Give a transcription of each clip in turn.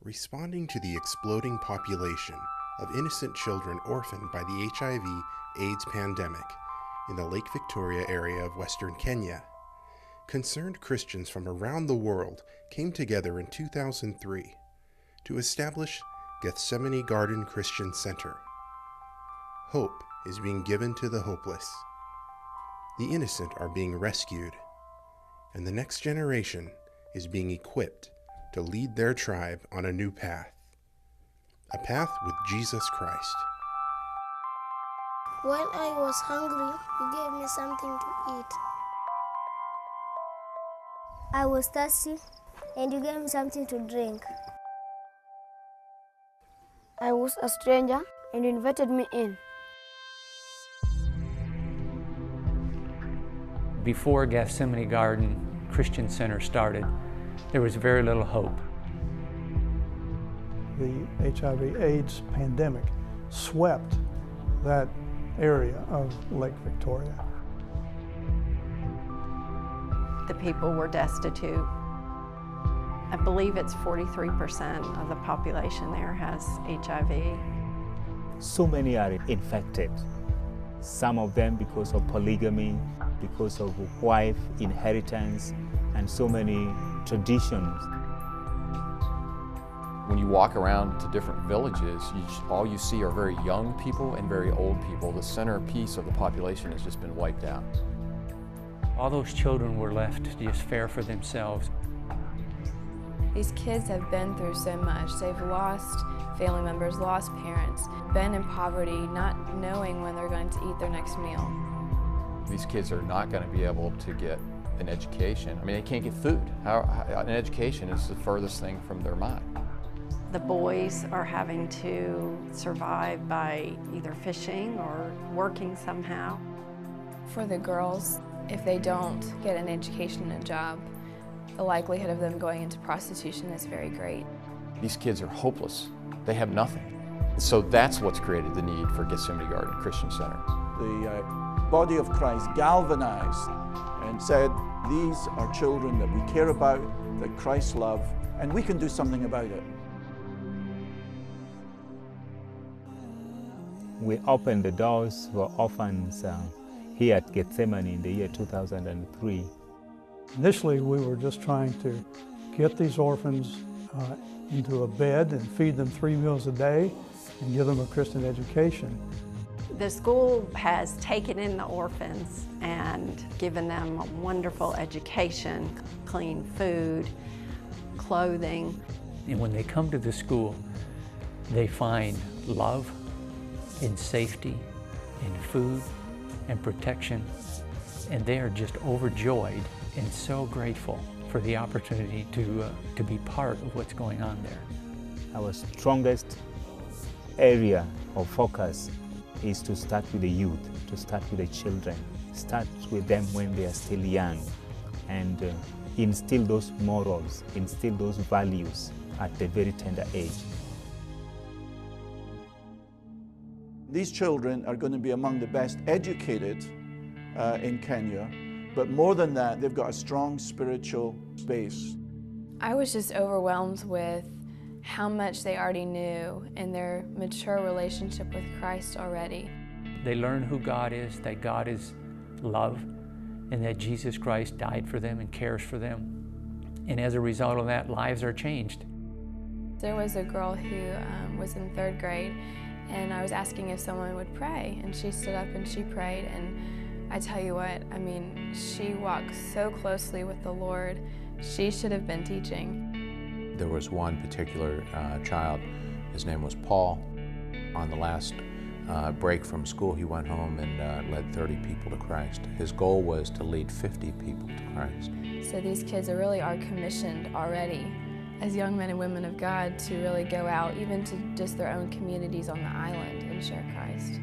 Responding to the exploding population of innocent children orphaned by the HIV/AIDS pandemic in the Lake Victoria area of Western Kenya, concerned Christians from around the world came together in 2003 to establish Gethsemane Garden Christian Center. Hope is being given to the hopeless. The innocent are being rescued, and the next generation is being equipped to lead their tribe on a new path, a path with Jesus Christ. When I was hungry, you gave me something to eat. I was thirsty, and you gave me something to drink. I was a stranger, and you invited me in. Before Gethsemane Garden Christian Center started, there was very little hope. The HIV/AIDS pandemic swept that area of Lake Victoria. The people were destitute. I believe it's 43% of the population there has HIV. So many are infected. Some of them because of polygamy, because of wife inheritance, and so many traditions. When you walk around to different villages, all you see are very young people and very old people. The centerpiece of the population has just been wiped out. All those children were left to just fare for themselves. These kids have been through so much. They've lost family members, lost parents, been in poverty, not knowing when they're going to eat their next meal. These kids are not going to be able to get an education. I mean, they can't get food. An education is the furthest thing from their mind. The boys are having to survive by either fishing or working somehow. For the girls, if they don't get an education and a job, the likelihood of them going into prostitution is very great. These kids are hopeless. They have nothing. So that's what's created the need for Gethsemane Garden Christian Center. The body of Christ galvanized and said, these are children that we care about, that Christ loves, and we can do something about it. We opened the doors for orphans here at Gethsemane in the year 2003. Initially, we were just trying to get these orphans into a bed and feed them 3 meals a day and give them a Christian education. The school has taken in the orphans and given them a wonderful education, clean food, clothing. And when they come to the school, they find love and safety and food and protection, and they are just overjoyed and so grateful for the opportunity to be part of what's going on there. Our strongest area of focus is to start with the youth, to start with the children, start with them when they are still young, and instill those morals, instill those values at a very tender age. These children are going to be among the best educated in Kenya, but more than that, they've got a strong spiritual base. I was just overwhelmed with how much they already knew in their mature relationship with Christ already. They learn who God is, that God is love, and that Jesus Christ died for them and cares for them. And as a result of that, lives are changed. There was a girl who was in 3rd grade, and I was asking if someone would pray, and she stood up and she prayed, and I tell you what, I mean, she walked so closely with the Lord. She should have been teaching. There was one particular child, his name was Paul. On the last break from school, he went home and led 30 people to Christ. His goal was to lead 50 people to Christ. So these kids really are commissioned already as young men and women of God to really go out, even to just their own communities on the island, and share Christ.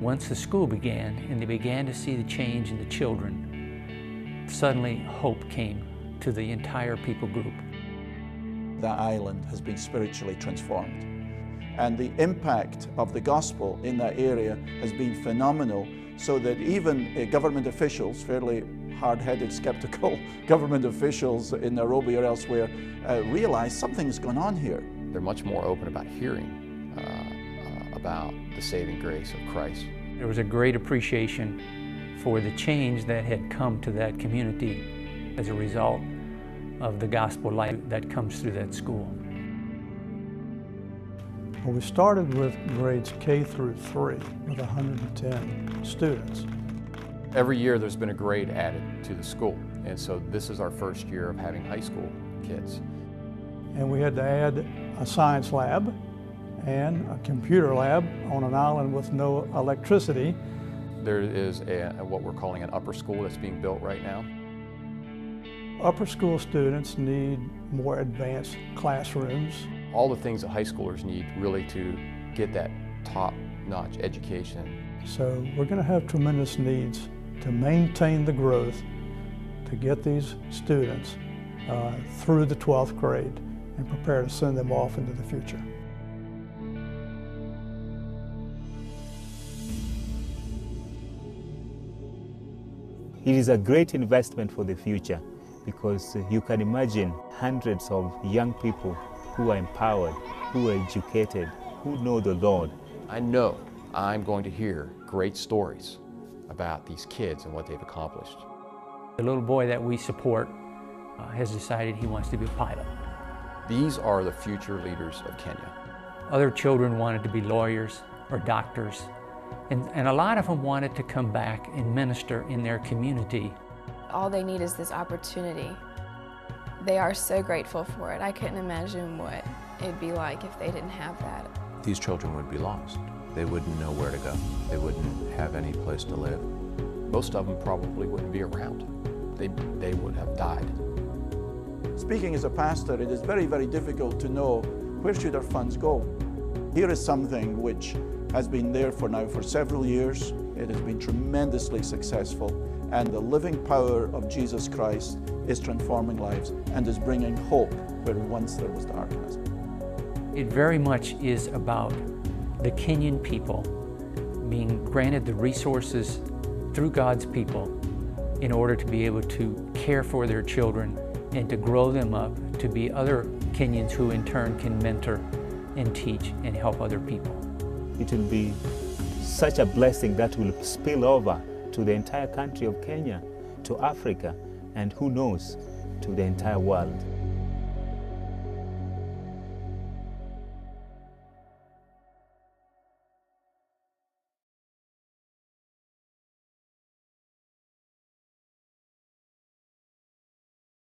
Once the school began and they began to see the change in the children, suddenly hope came to the entire people group. That island has been spiritually transformed. And the impact of the gospel in that area has been phenomenal so that even government officials, fairly hard-headed, skeptical government officials in Nairobi or elsewhere, realize something's going on here. They're much more open about hearing about the saving grace of Christ. There was a great appreciation for the change that had come to that community as a result of the gospel life that comes through that school. Well, we started with grades K through 3 with 110 students. Every year there's been a grade added to the school, and so this is our first year of having high school kids. And we had to add a science lab and a computer lab on an island with no electricity. There is what we're calling an upper school that's being built right now. Upper school students need more advanced classrooms. All the things that high schoolers need really to get that top-notch education. So we're going to have tremendous needs to maintain the growth, to get these students through the 12th grade and prepare to send them off into the future. It is a great investment for the future because you can imagine hundreds of young people who are empowered, who are educated, who know the Lord. I know I'm going to hear great stories about these kids and what they've accomplished. The little boy that we support has decided he wants to be a pilot. These are the future leaders of Kenya. Other children wanted to be lawyers or doctors, and a lot of them wanted to come back and minister in their community. All they need is this opportunity. They are so grateful for it. I couldn't imagine what it'd be like if they didn't have that. These children would be lost. They wouldn't know where to go. They wouldn't have any place to live. Most of them probably wouldn't be around. They would have died. Speaking as a pastor, it is very, very difficult to know where should our funds go. Here is something which has been there for several years. It has been tremendously successful, and the living power of Jesus Christ is transforming lives and is bringing hope where once there was darkness. It very much is about the Kenyan people being granted the resources through God's people in order to be able to care for their children and to grow them up to be other Kenyans who in turn can mentor and teach and help other people. It will be such a blessing that will spill over to the entire country of Kenya, to Africa, and who knows, to the entire world.